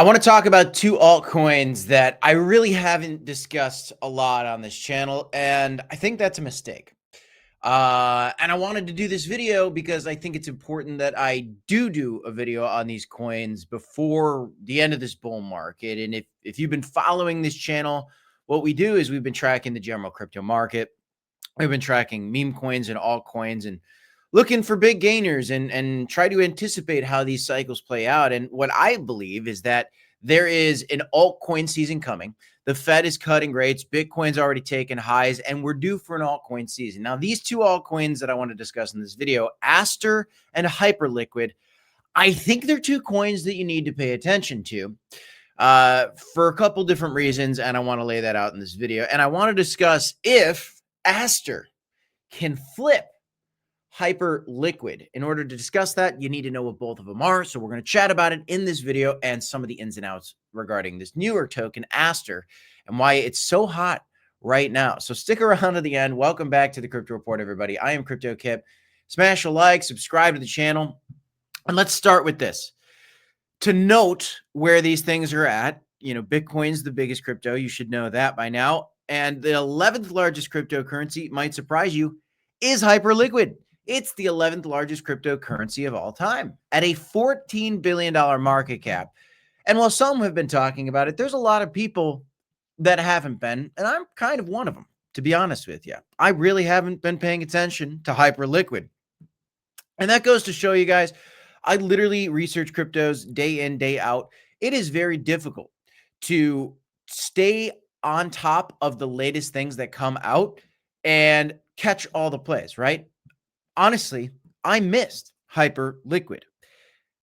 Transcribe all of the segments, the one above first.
I want to talk about two altcoins that I really haven't discussed a lot on this channel, and I think that's a mistake. And I wanted to do this video because I think it's important that I do a video on these coins before the end of this bull market. And if you've been following this channel, what we do is we've been tracking the general crypto market. We've been tracking meme coins and altcoins and looking for big gainers and try to anticipate how these cycles play out. And what I believe is that there is an altcoin season coming. The Fed is cutting rates. Bitcoin's already taken highs, and we're due for an altcoin season. Now, these two altcoins that I want to discuss in this video, Aster and Hyperliquid, I think they're two coins that you need to pay attention to for a couple different reasons, and I want to lay that out in this video. And I want to discuss if Aster can flip Hyperliquid. In order to discuss that, you need to know what both of them are. So we're going to chat about it in this video and some of the ins and outs regarding this newer token, Aster, and why it's so hot right now. So stick around to the end. Welcome back to the Crypto Report, everybody. I am Crypto Kip. Smash a like, subscribe to the channel, and let's start with this. To note where these things are at, Bitcoin's the biggest crypto. You should know that by now. And the 11th largest cryptocurrency, might surprise you, is Hyperliquid. It's the 11th largest cryptocurrency of all time at a $14 billion market cap. And while some have been talking about it, there's a lot of people that haven't been, and I'm kind of one of them, to be honest with you. I really haven't been paying attention to Hyperliquid. And that goes to show you guys, I literally research cryptos day in, day out. It is very difficult to stay on top of the latest things that come out and catch all the plays, right? Honestly, I missed Hyperliquid.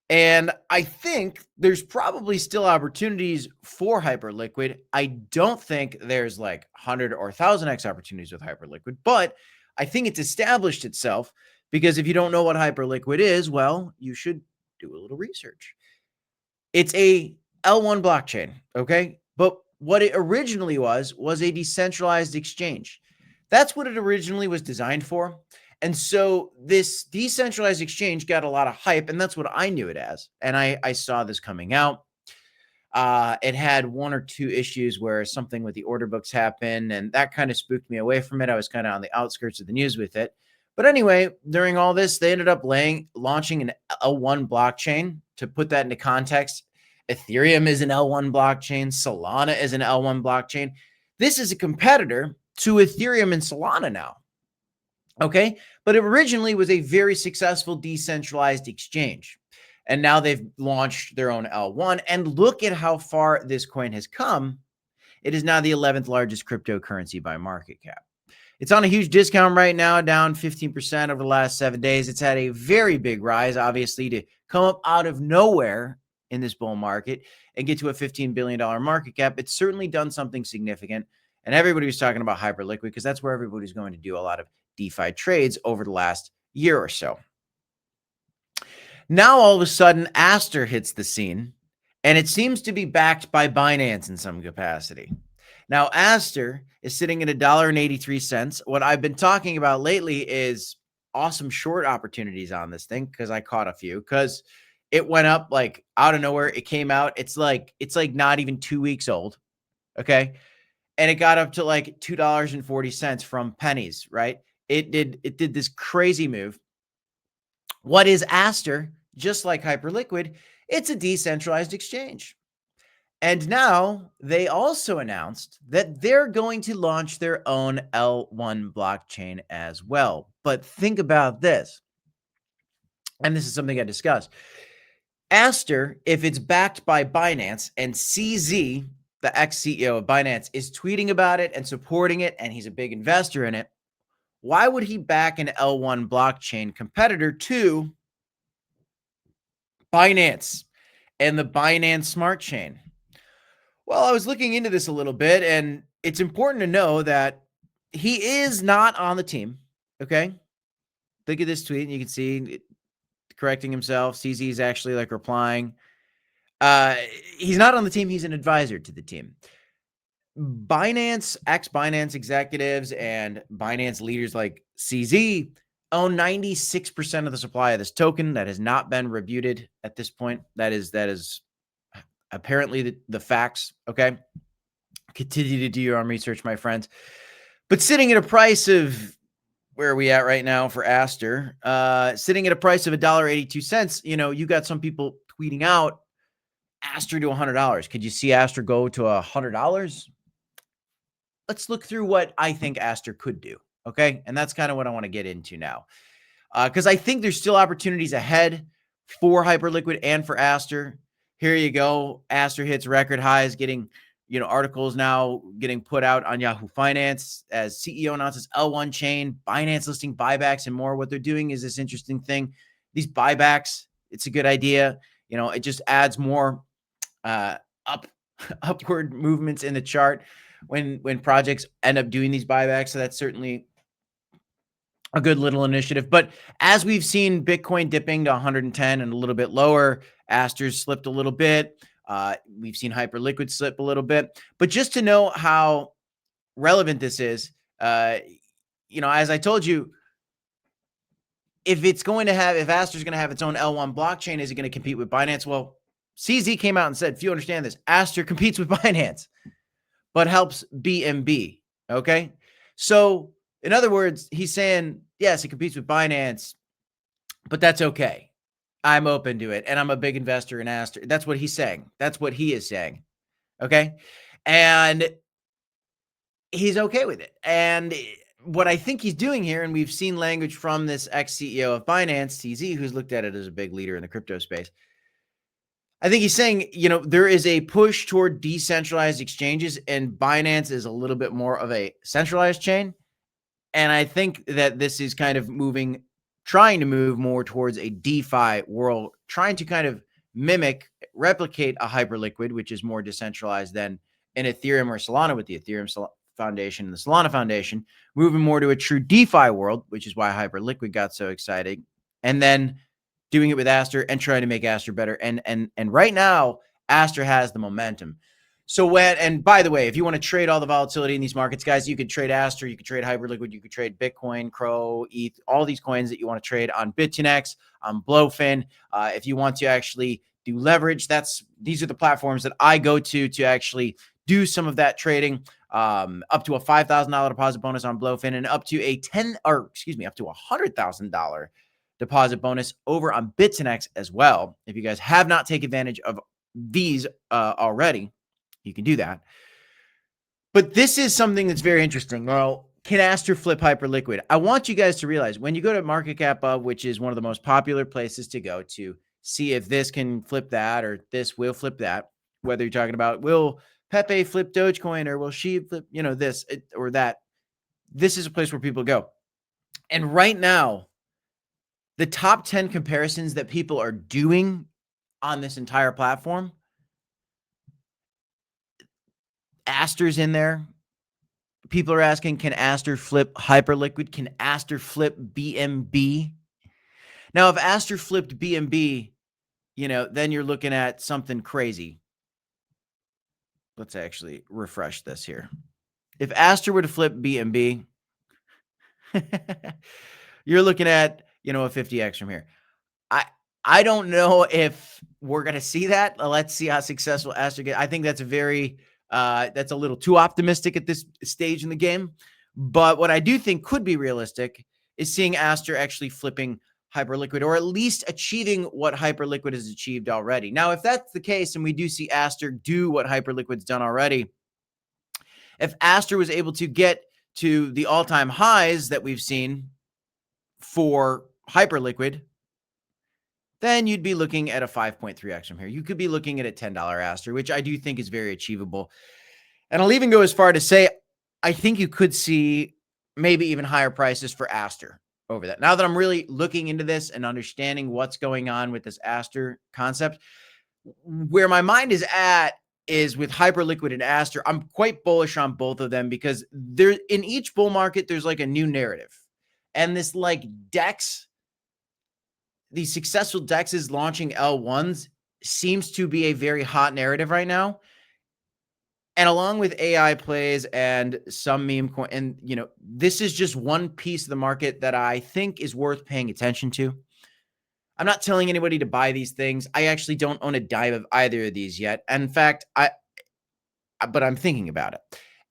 And I think there's probably still opportunities for Hyperliquid. I don't think there's like 100 or 1,000x opportunities with Hyperliquid, but I think it's established itself because if you don't know what Hyperliquid is, well, you should do a little research. It's a L1 blockchain, okay? But what it originally was a decentralized exchange. That's what it originally was designed for. And so this decentralized exchange got a lot of hype, and that's what I knew it as. And I saw this coming out. It had one or two issues where something with the order books happened, and that kind of spooked me away from it. I was kind of on the outskirts of the news with it. But anyway, during all this, they ended up launching an L1 blockchain. To put that into context, Ethereum is an L1 blockchain. Solana is an L1 blockchain. This is a competitor to Ethereum and Solana now. Okay, but it originally was a very successful decentralized exchange. And now they've launched their own L1. And look at how far this coin has come. It is now the 11th largest cryptocurrency by market cap. It's on a huge discount right now, down 15% over the last 7 days. It's had a very big rise, obviously, to come up out of nowhere in this bull market and get to a $15 billion market cap. It's certainly done something significant. And everybody was talking about Hyperliquid because that's where everybody's going to do a lot of DeFi trades over the last year or so. Now, all of a sudden, Aster hits the scene, and it seems to be backed by Binance in some capacity. Now, Aster is sitting at $1.83. What I've been talking about lately is awesome short opportunities on this thing because I caught a few because it went up like out of nowhere. It came out. It's like not even 2 weeks old. Okay. And it got up to like $2.40 from pennies, right? It did this crazy move. What is Aster? Just like Hyperliquid, it's a decentralized exchange. And now they also announced that they're going to launch their own L1 blockchain as well. But think about this. And this is something I discussed. Aster, if it's backed by Binance, and CZ, the ex-CEO of Binance, is tweeting about it and supporting it, and he's a big investor in it, why would he back an L1 blockchain competitor to Binance and the Binance Smart Chain? Well, I was looking into this a little bit, and it's important to know that he is not on the team, okay? Look at this tweet, and you can see it correcting himself. CZ is actually like replying. He's not on the team. He's an advisor to the team. Binance, ex-Binance executives and Binance leaders like CZ own 96% of the supply of this token that has not been refuted at this point. That is apparently the facts. Okay. Continue to do your own research, my friends. But sitting at a price of, where are we at right now for Aster? Sitting at a price of $1.82. You got some people tweeting out Aster to $100. Could you see Aster go to $100? Let's look through what I think Aster could do. Okay. And that's kind of what I want to get into now. Because I think there's still opportunities ahead for Hyperliquid and for Aster. Here you go. Aster hits record highs, getting, articles now getting put out on Yahoo Finance as CEO announces L1 chain, Binance listing buybacks and more. What they're doing is this interesting thing. These buybacks, it's a good idea. It just adds more upward movements in the chart when projects end up doing these buybacks. So that's certainly a good little initiative. But as we've seen Bitcoin dipping to 110 and a little bit lower, Aster's slipped a little bit. We've seen Hyperliquid slip a little bit. But just to know how relevant this is, as I told you, if Aster's going to have its own L1 blockchain, is it going to compete with Binance? Well, CZ came out and said, if you understand this, Aster competes with Binance, but helps BNB. Okay. So in other words, he's saying, yes, it competes with Binance, but that's okay. I'm open to it. And I'm a big investor in Aster. That's what he's saying. That's what he is saying. Okay. And he's okay with it. And what I think he's doing here, and we've seen language from this ex-CEO of Binance, TZ, who's looked at it as a big leader in the crypto space. I think he's saying, there is a push toward decentralized exchanges, and Binance is a little bit more of a centralized chain. And I think that this is kind of trying to move more towards a DeFi world, trying to kind of replicate a Hyperliquid, which is more decentralized than an Ethereum or Solana, with the Ethereum Foundation and the Solana Foundation, moving more to a true DeFi world, which is why Hyperliquid got so exciting. And then doing it with Aster and trying to make Aster better. And right now, Aster has the momentum. So and by the way, if you want to trade all the volatility in these markets, guys, you could trade Aster, you could trade Hyperliquid, you could trade Bitcoin, Crow, ETH, all these coins that you want to trade on BitConnect, on Blowfin. If you want to actually do leverage, these are the platforms that I go to actually do some of that trading. Up to a $5,000 deposit bonus on Blowfin, and up to a $100,000 deposit bonus over on BitConnect as well. If you guys have not taken advantage of these already, you can do that. But this is something that's very interesting. Well, can Aster flip Hyperliquid? I want you guys to realize when you go to MarketCap, which is one of the most popular places to go to see if this can flip that or this will flip that, whether you're talking about will Pepe flip Dogecoin or will she flip, this or that. This is a place where people go. And right now, the top 10 comparisons that people are doing on this entire platform, Aster's in there. People are asking, can Aster flip Hyperliquid? Can Aster flip BNB? Now, if Aster flipped BNB, then you're looking at something crazy. Let's actually refresh this here. If Aster were to flip BNB, you're looking at, a 50x from here. I don't know if we're going to see that. Let's see how successful Aster gets. I think that's that's a little too optimistic at this stage in the game. But what I do think could be realistic is seeing Aster actually flipping Hyperliquid, or at least achieving what Hyperliquid has achieved already. Now, if that's the case, and we do see Aster do what Hyperliquid's done already, if Aster was able to get to the all-time highs that we've seen for Hyperliquid, then you'd be looking at a 5.3x from here. You could be looking at a $10 Aster, which I do think is very achievable. And I'll even go as far to say, I think you could see maybe even higher prices for Aster over that. Now that I'm really looking into this and understanding what's going on with this Aster concept, where my mind is at is with Hyperliquid and Aster. I'm quite bullish on both of them because in each bull market, there's like a new narrative. And this these successful DEXs launching L1s seems to be a very hot narrative right now. And along with AI plays and some meme coin, and this is just one piece of the market that I think is worth paying attention to. I'm not telling anybody to buy these things. I actually don't own a dime of either of these yet. And in fact, but I'm thinking about it.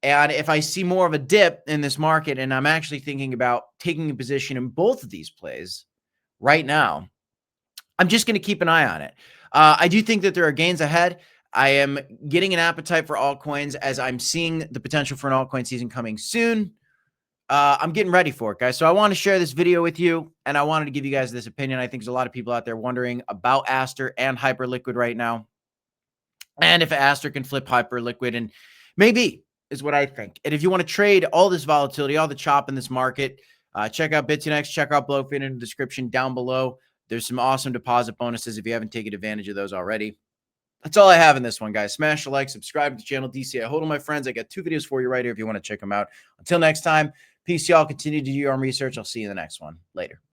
And if I see more of a dip in this market, and I'm actually thinking about taking a position in both of these plays right now, I'm just going to keep an eye on it. I do think that there are gains ahead. I am getting an appetite for altcoins as I'm seeing the potential for an altcoin season coming soon. I'm getting ready for it, guys. So I want to share this video with you, and I wanted to give you guys this opinion. I think there's a lot of people out there wondering about Aster and Hyperliquid right now, and if Aster can flip Hyperliquid, and maybe is what I think. And if you want to trade all this volatility, all the chop in this market, check out BitConnect, check out Blowfin in the description down below. There's some awesome deposit bonuses if you haven't taken advantage of those already. That's all I have in this one, guys. Smash a like, subscribe to the channel. DC, I hold on, my friends. I got 2 videos for you right here if you want to check them out. Until next time, peace, y'all. Continue to do your own research. I'll see you in the next one. Later.